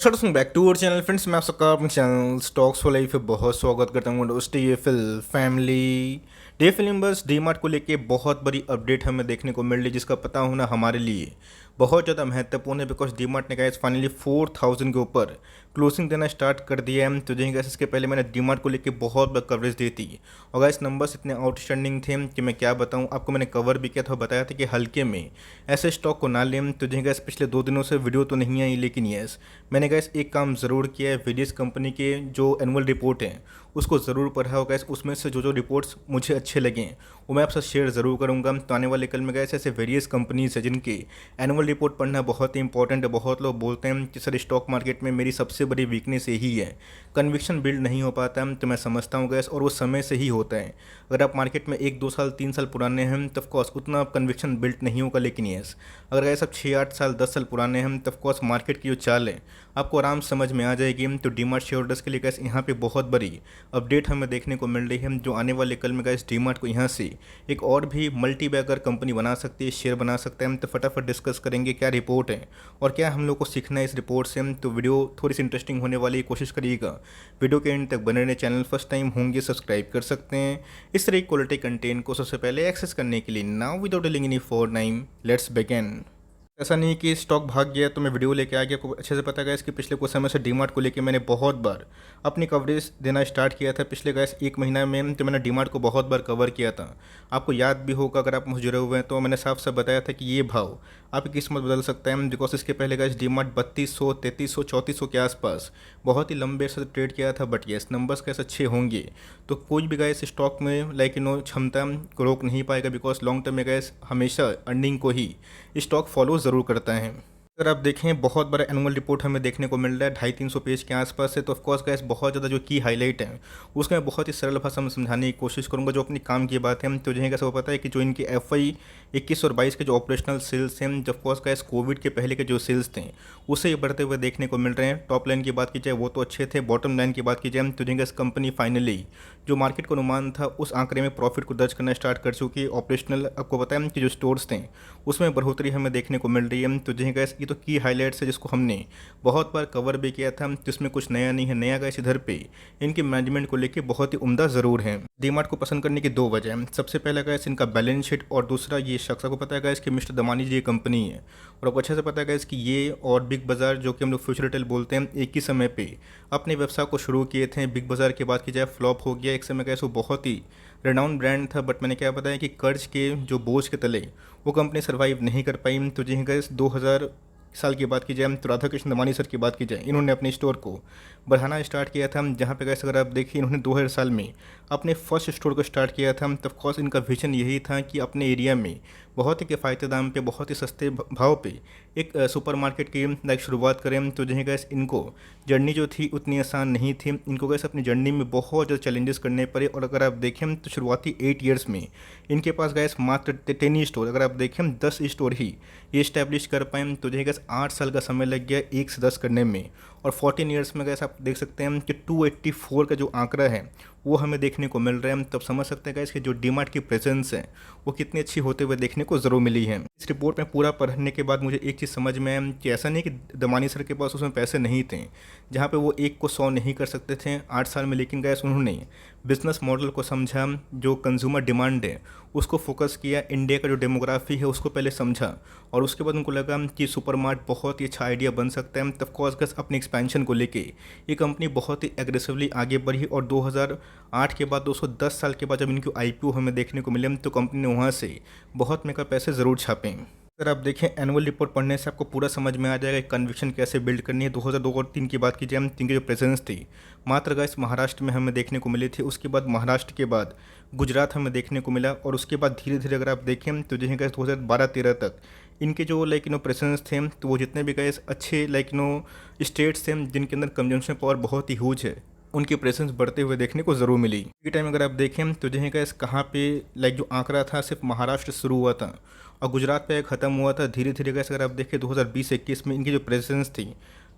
Welcome back to our channel friends. मैं आप सबका अपने चैनल स्टॉक्स फॉर लाइफ पे बहुत स्वागत करता हूँ। दोस्तों ये फैमिली डे फिल्म बस डी मार्ट को लेके बहुत बड़ी अपडेट हमें देखने को मिल रही है, जिसका पता होना हमारे लिए बहुत ज़्यादा महत्वपूर्ण है। बिकॉज डी मार्ट ने गाइस फाइनली 4000 के ऊपर क्लोजिंग देना स्टार्ट कर दिया है। तो जो गाइस इसके पहले मैंने डी मार्ट को लेके बहुत बड़ा कवरेज दी थी और गाइस नंबर्स इतने आउटस्टैंडिंग थे कि मैं क्या बताऊँ आपको। मैंने कवर भी किया था, बताया था कि हल्के में ऐसे स्टॉक को ना लें। तो जो गाइस पिछले 2 दिनों से वीडियो तो नहीं आई, लेकिन यस मैंने गाइस एक काम ज़रूर किया है। वेरियस कंपनी के जो एनुअल रिपोर्ट हैं उसको ज़रूर पढ़ा होगा। उसमें से जो रिपोर्ट्स मुझे अच्छे लगे वो मैं आपसे शेयर ज़रूर करूंगा। तो आने वाले कल में गाइस ऐसे वेरियस कंपनीज है जिनके एनुअल रिपोर्ट पढ़ना बहुत ही इंपॉर्टेंट है। बहुत लोग बोलते हैं कि सर स्टॉक मार्केट में मेरी सबसे बड़ी वीकनेस यही है, कन्विक्शन बिल्ड नहीं हो पाता है। तो मैं समझता हूँ गैस, और वो समय से ही होता है। अगर आप मार्केट में 1 2 साल 3 साल पुराने हैं तो ऑफकोर्स उतना कन्विक्शन बिल्ड नहीं होगा। लेकिन यस अगर गैस आप 6 8 साल 10 साल पुराने हैं तो ऑफकोर्स मार्केट की जो चाल है आपको आराम समझ में आ जाएगी। तो डीमार्ट शेयर होल्डर्स के लिए गैस यहाँ पे बहुत बड़ी अपडेट हमें देखने को मिल रही है, जो आने वाले कल में गैस डीमार्ट को यहाँ से एक और भी मल्टी बैगर कंपनी बना सकती है, शेयर बना सकते हैं। तो फटाफट डिस्कस करेंगे क्या रिपोर्ट है और क्या हम लोग को सीखना है इस रिपोर्ट से। तो वीडियो थोड़ी सी इंटरेस्टिंग होने वाली है, कोशिश करिएगा वीडियो के एंड तक बने रहने। चैनल फर्स्ट टाइम होंगे सब्सक्राइब कर सकते हैं इस तरह की क्वालिटी कंटेंट को सबसे पहले एक्सेस करने के लिए। Now without delaying any for time let's begin. ऐसा नहीं कि स्टॉक भाग गया तो मैं वीडियो लेके आ गया। आपको अच्छे से पता है कि पिछले कुछ समय से डीमार्ट को लेके मैंने बहुत बार अपनी कवरेज देना स्टार्ट किया था। पिछले गैस 1 महीना में तो मैंने डीमार्ट को बहुत बार कवर किया था। आपको याद भी होगा अगर आप मुझे जुड़े हुए हैं, तो मैंने साफ साफ बताया था कि ये भाव आपकी किस्मत बदल सकता है। बिकॉज इसके पहले गैस डीमार्ट 3200 3300 3400 के आसपास बहुत ही लंबे से ट्रेड किया था। बट येस नंबर्स कैसे अच्छे होंगे तो कोई भी गैस स्टॉक में क्षमता को रोक नहीं पाएगा। बिकॉज लॉन्ग टर्म में गैस हमेशा अर्निंग को ही स्टॉक फॉलो ज़रूर करता है। अगर आप देखें बहुत बड़ा एनुअल रिपोर्ट हमें देखने को मिल रहा है 250-300 पेज के आसपास है। तो ऑफकोर्स गैस बहुत ज़्यादा जो की हाईलाइट है उसमें बहुत ही सरल भाषा में समझाने की कोशिश करूंगा, जो अपनी काम की बात है। तो जो है कैसे वो पता है कि जो इनके FY 21 और 22 के जो ऑपरेशनल सेल्स हैं, जब ऑफकोर्स गैस कोविड के पहले के जो सेल्स थे उससे ये बढ़ते हुए देखने को मिल रहे हैं। टॉप लाइन की बात की जाए वो तो अच्छे थे, बॉटम लाइन की बात की जाए तो जो कंपनी फाइनली जो मार्केट को अनुमान था उस आंकड़े में प्रॉफिट को दर्ज करना स्टार्ट कर चुकी है। ऑपरेशनल आपको बताया कि जो स्टोर्स थे उसमें बढ़ोतरी हमें देखने को मिल रही है। तो जो गैस ये तो की हाईलाइट्स है जिसको हमने बहुत बार कवर भी किया था, जिसमें कुछ नया नहीं है। नया गैस इधर पे इनके मैनेजमेंट को लेके बहुत ही उम्दा ज़रूर है। डीमार्ट को पसंद करने की 2 वजह हैं। सबसे पहला गैस इनका बैलेंस शीट, और दूसरा ये शख्स को पता है गैस कि मिस्टर दमानी जी ये कंपनी है। और आपको अच्छे से पता है गैस कि ये और बिग बाज़ार जो कि हम लोग फ्यूचर रिटेल बोलते हैं एक ही समय पे अपने व्यवसाय को शुरू किए थे। बिग बाज़ार की बात की जाए फ्लॉप हो गया एक समय गैस, वो बहुत ही रेनाउंड ब्रांड था। बट मैंने क्या बताया कि कर्ज के जो बोझ के तले वो कंपनी सर्वाइव नहीं कर पाई। तो जी गैस 2000 साल की बात की जाए तो राधा कृष्ण दमानी सर की बात की जाए, इन्होंने अपने स्टोर को बढ़ाना स्टार्ट किया था। जहाँ पे गैस अगर आप देखिए इन्होंने 2000 साल में अपने फर्स्ट स्टोर को स्टार्ट किया था। तब कोर्स इनका विजन यही था कि अपने एरिया में बहुत ही किफ़ायती दाम पे बहुत ही सस्ते भाव पे एक सुपरमार्केट की शुरुआत करें। तो जो गैस इनको जर्नी जो थी उतनी आसान नहीं थी। इनको गैस अपनी जर्नी में बहुत ज़्यादा चैलेंजेस करने पड़े। और अगर आप देखें तो शुरुआती 8 ईयर्स में इनके पास गैस मात्र 10 ही स्टोर, अगर आप देखें 10 स्टोर ही ये इस्टेब्लिश कर पाए। तो जो गैस 8 साल का समय लग गया 1 से 10 करने में। और 14 ईयर्स में गैस आप देख सकते हैं कि 284 का जो आंकड़ा है वो हमें देखने को मिल रहा है। तब समझ सकते हैं गैस कि जो डीमार्ट की प्रेजेंस है वो कितनी अच्छी होते हुए देखने को ज़रूर मिली है। इस रिपोर्ट में पूरा पढ़ने के बाद मुझे एक चीज़ समझ में आया कि ऐसा नहीं कि दमानी सर के पास उसमें पैसे नहीं थे, जहाँ पे वो 1 को 100 नहीं कर सकते थे 8 साल में। लेकिन गैस उन्होंने बिजनेस मॉडल को समझा, जो कंज्यूमर डिमांड है उसको फोकस किया, इंडिया का जो डेमोग्राफी है उसको पहले समझा, और उसके बाद उनको लगा कि सुपरमार्ट बहुत ही अच्छा आइडिया बन सकता है। तब कोर्स गैस अपने एक्सपेंशन को लेके ये कंपनी बहुत ही एग्रेसिवली आगे बढ़ी। और 2008 के बाद 210 साल के बाद जब इनकी IPO हमें देखने को मिले तो कंपनी ने वहाँ से बहुत मेगा पैसे ज़रूर छापे। अगर आप देखें एनुअल रिपोर्ट पढ़ने से आपको पूरा समझ में आ जाएगा कन्विक्शन कैसे बिल्ड करनी है। 2002 और 3 की बात की जाए, इनकी जो प्रेजेंस थी मात्र गैस महाराष्ट्र में हमें देखने को मिली थी। उसके बाद महाराष्ट्र के बाद गुजरात हमें देखने को मिला, और उसके बाद धीरे धीरे अगर आप देखें तो जो है गैस 2012-13 तक इनके जो प्रेजेंस थे, तो वो जितने भी गैस अच्छे स्टेट्स थे जिनके अंदर कंजम्पशन पावर बहुत ही ह्यूज है, उनकी प्रेजेंस बढ़ते हुए देखने को ज़रूर मिली। ये टाइम अगर आप देखें तो जो है गैस कहाँ पे जो आंकड़ा था सिर्फ महाराष्ट्र शुरू हुआ था और गुजरात पे ख़त्म हुआ था। धीरे धीरे गैस अगर आप देखें 2020-21 में इनकी जो प्रेजेंस थी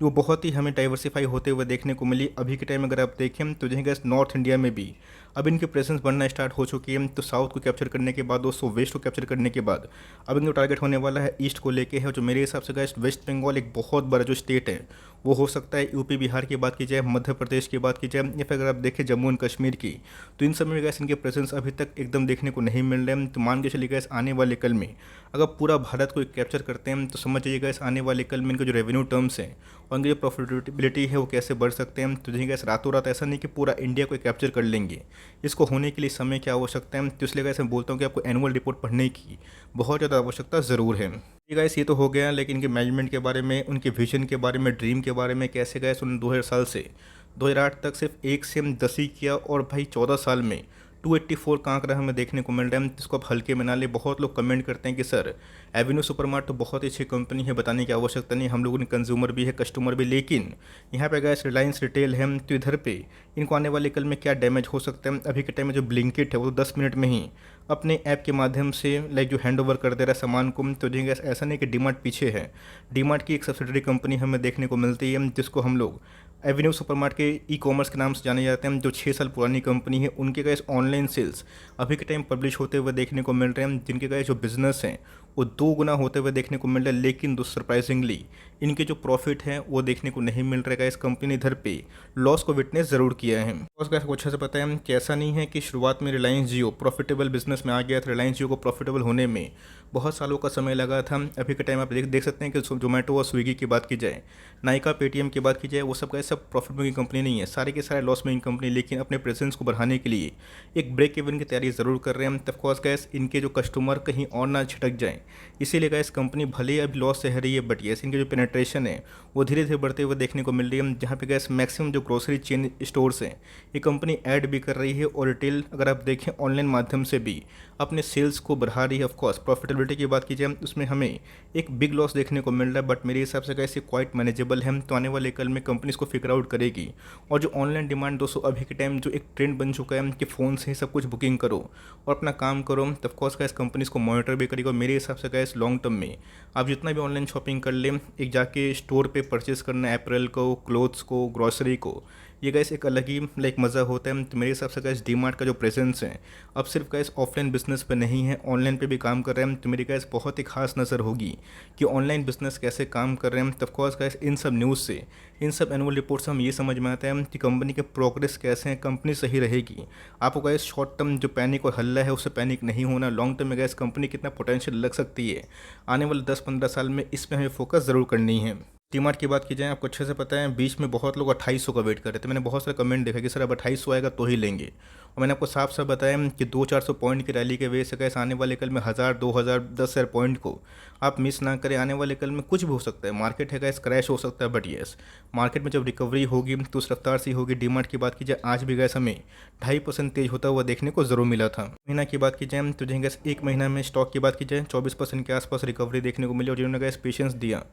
वो बहुत ही हमें डाइवर्सिफाई होते हुए देखने को मिली। अभी के टाइम अगर आप देखें तो जो है गैस नॉर्थ इंडिया में भी अब इनकी प्रेजेंस बढ़ना स्टार्ट हो चुकी है। तो साउथ को कैप्चर करने के बाद दोस्तों वेस्ट को कैप्चर करने के बाद अब इनका टारगेट होने वाला है ईस्ट को लेके है, जो मेरे हिसाब से गैस वेस्ट बंगाल एक बहुत बड़ा जो स्टेट है वो हो सकता है। यूपी बिहार की बात की जाए, मध्य प्रदेश की बात की जाए, या फिर अगर आप देखें जम्मू एंड कश्मीर की, तो इन सब में गैस इनके प्रेजेंस अभी तक एकदम देखने को नहीं मिल रहे हैं। तो मान के चलिए गैस आने वाले कल में अगर पूरा भारत को कैप्चर करते हैं तो समझ जाइए गैस आने वाले कल में इनके जो रेवेन्यू टर्म्स हैं और इनकी जो प्रॉफिटेबिलिटी है वो कैसे बढ़ सकते हैं। तो देखिए गैस रातों रात ऐसा नहीं कि पूरा इंडिया को कैप्चर कर लेंगे, इसको होने के लिए समय की आवश्यकता है। तो इसलिए गैस मैं बोलता हूँ कि आपको एनुअल रिपोर्ट पढ़ने की बहुत ज़्यादा आवश्यकता ज़रूर है। ये गाइस ये तो हो गया, लेकिन इनके मैनेजमेंट के बारे में, उनके विजन के बारे में, ड्रीम के बारे में, कैसे गए उन्होंने 2000 साल से 2008 तक सिर्फ 1 से 10 ही किया और भाई 14 साल में 284 का आंकड़ा हमें देखने को मिल रहा है। जिसको आप हल्के में ना ले। बहुत लोग कमेंट करते हैं कि सर एवेन्यू सुपरमार्ट तो बहुत ही अच्छी कंपनी है, बताने की आवश्यकता नहीं, हम लोगों ने कंज्यूमर भी है, कस्टमर भी, लेकिन यहाँ पे गैस रिलायंस रिटेल है। तो इधर पे इनको आने वाले कल में क्या डैमेज हो सकता है। अभी के टाइम में जो ब्लिंकिट है वो 10 मिनट में ही अपने ऐप के माध्यम से लाइक जो हैंड ओवर कर दे रहा है सामान को। तो जी गैस ऐसा नहीं कि डीमार्ट पीछे है, डीमार्ट की एक सब्सिडरी कंपनी हमें देखने को मिलती है जिसको हम लोग एवेन्यू सुपरमार्ट के ई कॉमर्स के नाम से जाने जाते हैं, जो 6 साल पुरानी कंपनी है। उनके गैस ऑनलाइन सेल्स अभी के टाइम पब्लिश होते हुए देखने को मिल रहे हैं, जिनके गैस जो बिजनेस हैं वो 2 गुना होते हुए देखने को मिल रहा है। लेकिन सरप्राइजिंगली इनके जो प्रॉफिट है वो देखने को नहीं मिल रहा है। इस कंपनी इधर पे लॉस को विटनेस ज़रूर किया है। लॉस का अच्छे से पता है कि ऐसा नहीं है कि शुरुआत में रिलायंस जियो प्रॉफिटेबल बिजनेस में आ गया था। रिलायंस जियो को प्रॉफिटेबल होने में बहुत सालों का समय लगा था। अभी के टाइम आप देख सकते हैं कि जोमेटो और स्विगी की बात की जाए, नाइका, पेटीएम की बात की जाए, वो सब का सब प्रॉफिट मेकिंग कंपनी नहीं है, सारे के सारे लॉस मेकिंग कंपनी, लेकिन अपने प्रेजेंस को बढ़ाने के लिए एक ब्रेक इवन की तैयारी ज़रूर कर रहे हैं। ऑफकोर्स गैस इनके जो कस्टमर कहीं और ना छिटक जाएँ, इसीलिए गैस कंपनी भले ही अभी लॉस से है रही है, बट यस इनकी जो पेनेट्रेशन है वो धीरे धीरे बढ़ते हुए देखने को मिल रही है। जहाँ पे गैस मैक्सिमम जो ग्रोसरी चेन स्टोर्स हैं ये कंपनी ऐड भी कर रही है, और रिटेल अगर आप देखें ऑनलाइन माध्यम से भी अपने सेल्स को बढ़ा रही है। ऑफकोर्स प्रॉफिटेबिलिटी की बात की जाए उसमें हमें एक बिग लॉस देखने को मिल रहा है, बट मेरे हिसाब से कैसे क्वाइट मैनेजेबल है। तो आने वाले कल में कंपनी इसको फिगर आउट करेगी। और जो ऑनलाइन डिमांड दोस्तों अभी के टाइम जो एक ट्रेंड बन चुका है कि फ़ोन से ही सब कुछ बुकिंग करो और अपना काम करो, तो ऑफकोर्स गैस कंपनी इसको मॉनिटर भी करेगी। और मेरे हिसाब से गैस लॉन्ग टर्म में आप जितना भी ऑनलाइन शॉपिंग कर लें, एक जाके स्टोर पे परचेस करना अप्रैल को, क्लोथ्स को, ग्रॉसरी को, ये गैस एक अलग ही लाइक मज़ा होता है। तो मेरे हिसाब से गैस डीमार्ट का जो प्रेजेंस है अब सिर्फ गैस ऑफलाइन बिजनेस पे नहीं है, ऑनलाइन पे भी काम कर रहे हैं। तो मेरी गैस बहुत ही खास नज़र होगी कि ऑनलाइन बिजनेस कैसे काम कर रहे हैं। तो ऑफकोर्स गैस इन सब न्यूज़ से, इन सब एनुअल रिपोर्ट से हम ये समझ में आता है कि कंपनी के प्रोग्रेस कैसे हैं, कंपनी सही रहेगी। आपको गैस शॉर्ट टर्म जो पैनिक और हल्ला है उससे पैनिक नहीं होना। लॉन्ग टर्म में गैस कंपनी कितना पोटेंशियल लग सकती है आने वाले 10-15 साल में, इस पर हमें फोकस ज़रूर करनी है। डीमार्ट की बात की जाए, आपको अच्छे से पता है बीच में बहुत लोग 2800 का वेट कर रहे थे। मैंने बहुत सारे कमेंट देखा कि सर अब 2800 आएगा तो ही लेंगे, और मैंने आपको साफ साफ बताया कि 200-400 पॉइंट की रैली के वजह से कैसे आने वाले कल में 1000, 2000, 10,000 पॉइंट को आप मिस ना करें। आने वाले कल में कुछ भी हो सकता है, मार्केट है गैस क्रैश हो सकता है, बट येस मार्केट में जब रिकवरी होगी तो उस रफ्तार से होगी। डीमार्ट की बात की जाए आज भी गैस हमें 2.5% तेज होता हुआ देखने को ज़रूर मिला था। महीना की बात की जाए तो गैस एक महीना में स्टॉक की बात की जाए 24% के आसपास रिकवरी देखने को मिली, और जिन्होंने गैस पेशेंस दिया,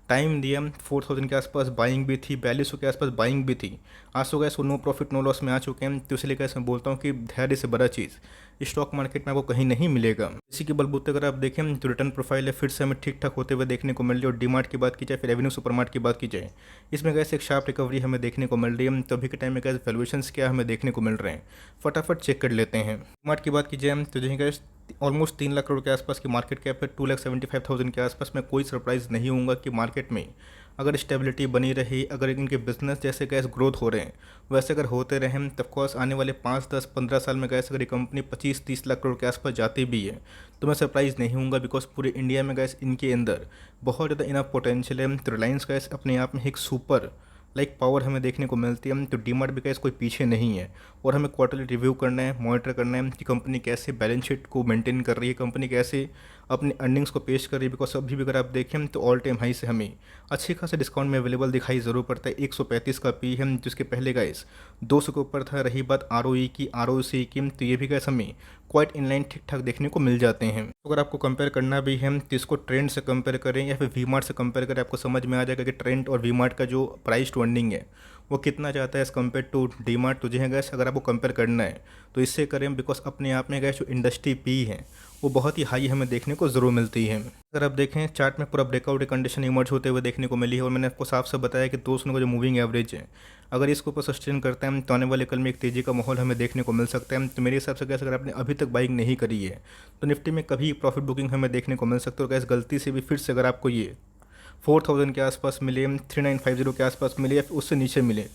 टाइम दिया, 4000 के आसपास बाइंग भी थी, 4200 के आसपास बाइंग भी थी। आज तो गैस वो नो प्रॉफिट नो लॉस में आ चुके हैं। तो इसलिए गैस मैं बोलता हूँ कि धैर्य से बड़ा चीज़ स्टॉक मार्केट में आपको कहीं नहीं मिलेगा। इसी के बलबूते अगर आप देखें तो रिटर्न प्रोफाइल है फिर से हमें ठीक ठाक होते हुए देखने को मिल रही है। और डीमार्ट की बात की जाए, फिर एवेन्यू सुपरमार्ट की बात की जाए, इसमें गैस एक शार्प रिकवरी हमें देखने को मिल रही है। तो अभी के टाइम में गैस वैल्यूएशंस क्या हमें देखने को मिल रहे हैं, फटाफट चेक कर लेते हैं। डीमार्ट की बात की जाए तो जो गैस ऑलमोस्ट 3 लाख करोड़ के आसपास की मार्केट कैप है, 2,75,000 के आसपास। में कोई सरप्राइज़ नहीं होगा कि मार्केट में अगर स्टेबिलिटी बनी रही, अगर इनके बिजनेस जैसे गैस ग्रोथ हो रहे हैं वैसे अगर होते रहें, तब कोर्स आने वाले 5, 10, 15 साल में गैस अगर ये कंपनी 25-30 लाख करोड़ के आसपास जाती भी है तो मैं सरप्राइज़ नहीं हूँगा। बिकॉज पूरे इंडिया में गैस इनके अंदर बहुत ज़्यादा इनफ पोटेंशियल है। तो रिलायंस गैस अपने आप में एक सुपर पावर हमें देखने को मिलती है। तो डीमार्ट भी गैस कोई पीछे नहीं है, और हमें क्वार्टरली रिव्यू करना है, मॉनिटर करना है कि कंपनी कैसे बैलेंस शीट को मेंटेन कर रही है, कंपनी कैसे अपने अर्निंग्स को पेश कर रही है। बिकॉज अभी भी अगर आप देखें तो ऑल टाइम हाई से हमें अच्छे खासे डिस्काउंट में अवेलेबल दिखाई ज़रूर पड़ता है। 135 का पी है, जिसके पहले गैस 200 के ऊपर था। रही बात ROE की, ROC की, तो ये भी गैस हमें क्वाइट इनलाइन ठीक ठाक देखने को मिल जाते हैं। तो अगर आपको कंपेयर करना भी है तो इसको ट्रेंड से कंपेयर करें या फिर वी-मार्ट से कंपेयर करें, आपको समझ में आ जाएगा कि ट्रेंड और वी-मार्ट का जो प्राइस टू अर्निंग है वो कितना जाता है एज़ कम्पेयर टू डीमार्ट। तो जो है गैस अगर आपको कंपेयर करना है तो इससे करें, बिकॉज अपने आप में गैस जो इंडस्ट्री पी है वो बहुत ही हाई हमें देखने को ज़रूर मिलती है। अगर आप देखें चार्ट में पूरा ब्रेकआउट कंडीशन इमर्ज होते हुए देखने को मिली है और मैंने आपको साफ साफ बताया कि 200 का जो मूविंग एवरेज है, अगर इसके ऊपर सस्टेन करते हैं तो आने वाले कल में एक तेज़ी का माहौल हमें देखने को मिल सकता है। तो मेरे हिसाब से कैसे अगर आपने अभी तक बाइंग नहीं करी है तो निफ्टी में कभी प्रॉफिट बुकिंग हमें देखने को मिल सकती है। और कैसे गलती से भी फिर से अगर आपको ये 4000 के आसपास मिले, 3950 के आसपास मिले या फिर उससे नीचे मिले,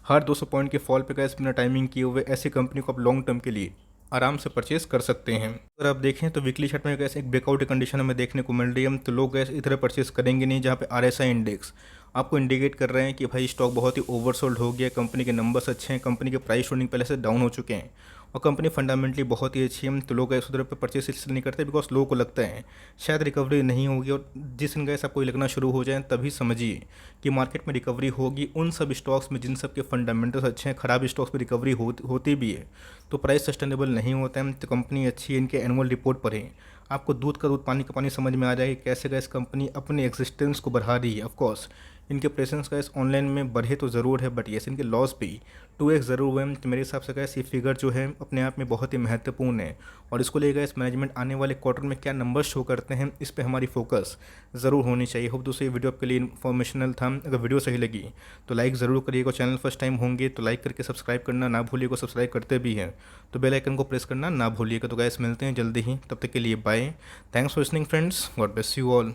हर 200 पॉइंट के फॉल पे कैसे बिना टाइमिंग किए हुए ऐसी कंपनी को आप लॉन्ग टर्म के लिए आराम से परचेज कर सकते हैं। अगर आप देखें तो वीकली चार्ट में कैसे एक ब्रेकआउट कंडीशन हमें देखने को मिल रही है, तो लोग कैसे इधर परचेज करेंगे नहीं जहाँ पे आरएसआई इंडेक्स आपको इंडिकेट कर रहे हैं कि भाई स्टॉक बहुत ही ओवरसोल्ड हो गया, कंपनी के नंबर्स अच्छे हैं, कंपनी के प्राइस होल्डिंग पहले से डाउन हो चुके हैं और कंपनी फंडामेंटली बहुत ही अच्छी है। तो लोग गैस उधर पर परचेस इसलिए नहीं करते बिकॉज लोगों को लगता है शायद रिकवरी नहीं होगी। और जिस दिन गैस आपको लगना शुरू हो जाए तभी समझिए कि मार्केट में रिकवरी होगी। उन सब स्टॉक्स में जिन सब के फंडामेंटल्स अच्छे हैं, खराब स्टॉक्स में रिकवरी होती भी है तो प्राइस सस्टेनेबल नहीं होता है। तो कंपनी अच्छी है, इनके एनुअल रिपोर्ट पढ़ें, आपको दूध का दूध पानी का पानी समझ में आ जाएगा कैसे गैस कंपनी अपने एग्जिस्टेंस को बढ़ा रही है। ऑफकोर्स इनके प्रेजेंस गैस ऑनलाइन में बढ़े तो ज़रूर है, बट येस इनके लॉस भी 2x ज़रूर हुए। तो मेरे हिसाब से गैस ये फिगर जो है अपने आप में बहुत ही महत्वपूर्ण है और इसको लेकर इस मैनेजमेंट आने वाले क्वार्टर में क्या नंबर शो करते हैं इस पर हमारी फोकस ज़रूर होनी चाहिए। होप दोस्तों ये वीडियो आपके लिए इन्फॉर्मेशनल था। अगर वीडियो सही लगी तो लाइक ज़रूर करिएगा, चैनल फर्स्ट टाइम होंगे तो लाइक करके सब्सक्राइब करना ना भूलिएगा, सब्सक्राइब करते भी हैं तो बेल आइकन को प्रेस करना ना भूलिएगा। तो गैस मिलते हैं जल्दी ही, तब तक के लिए bye. Thanks for listening friends, God bless you all.